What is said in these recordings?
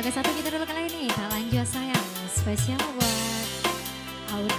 Oke, satu kita dulu kali ini. Tak lanjut sayang. Spesial buat Aura.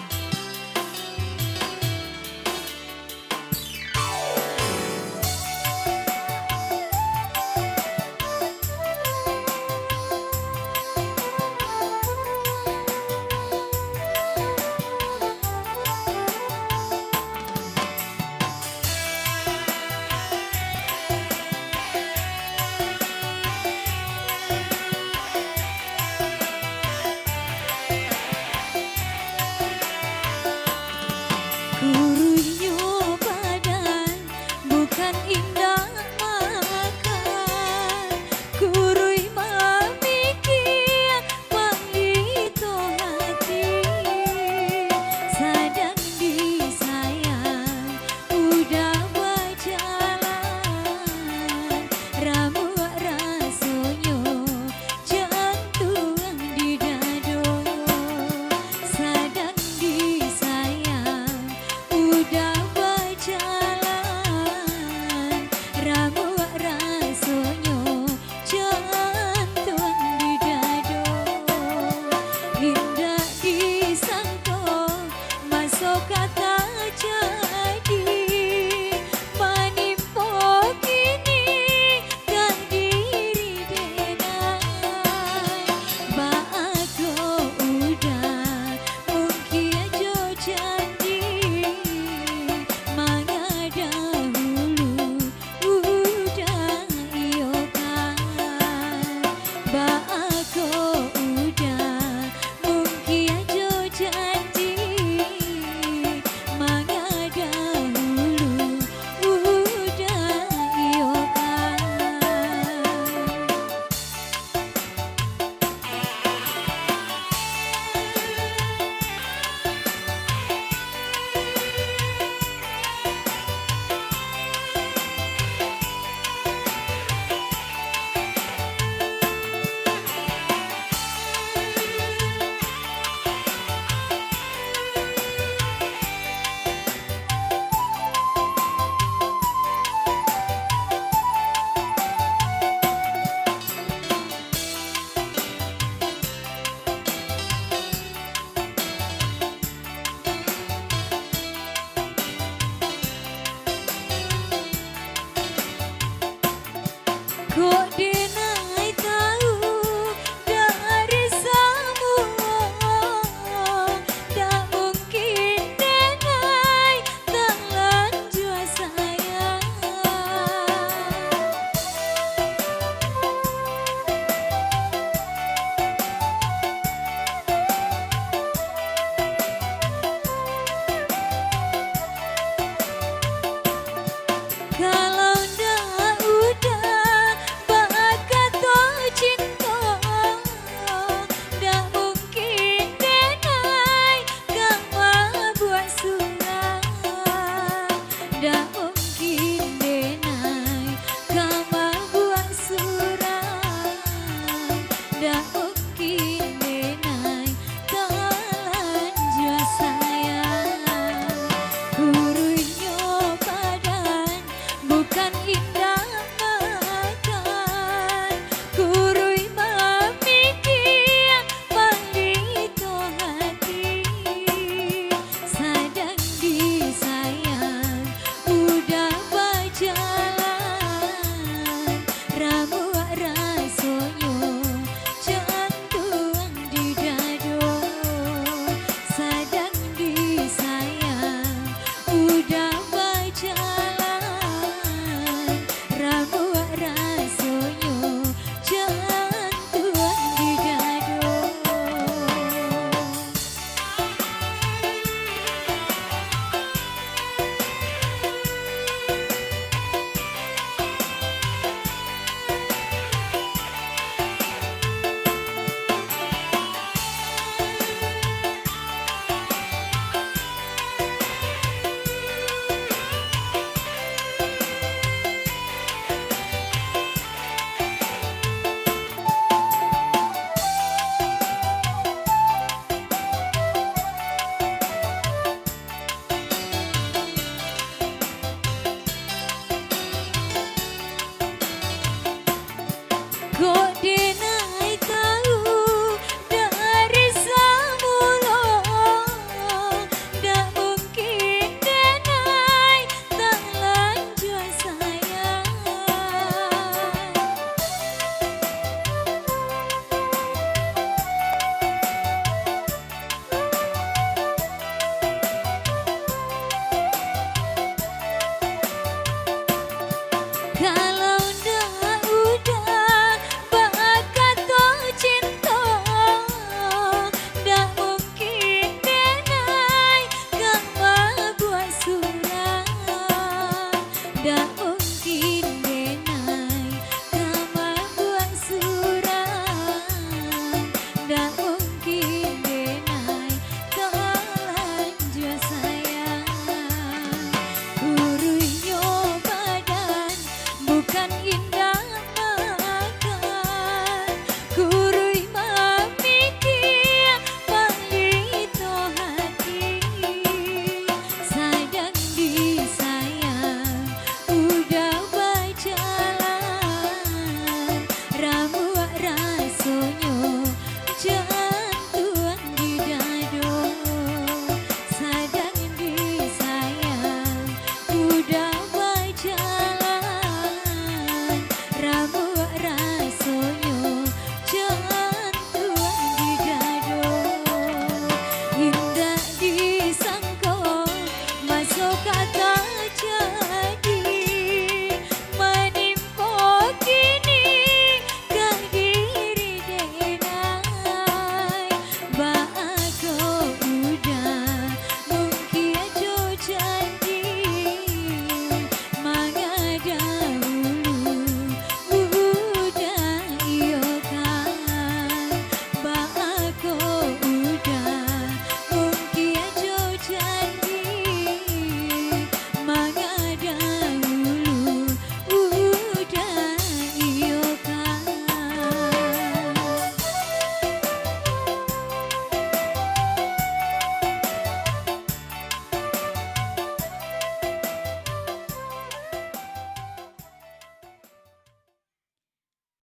Gurunya badan bukan indah makan, gurui memikir pelito hati, sadang disayang udah berjalan, ramu rasonyo jantung di dado, sadang disayang udah berjalan, ramu rasonyo jantung di dado, indah disangko masuk kata jadi, menimpo kini kan diri denai, bahagia udah mungkin aja janji, mangga dahulu udah iyo kan, bahagia udah mungkin aja janji, mangga dahulu udah iyo kan. Kok denai tahu dari semua, tak mungkin denai terlanjur sayang. Kalau ndak udah bakat cinta, ndak mungkin denai kamu buat surat, ndak mungkin denai kamu buat surat, ndak mungkin denai terlanjur sayang. Gurunya badan bukan Kalau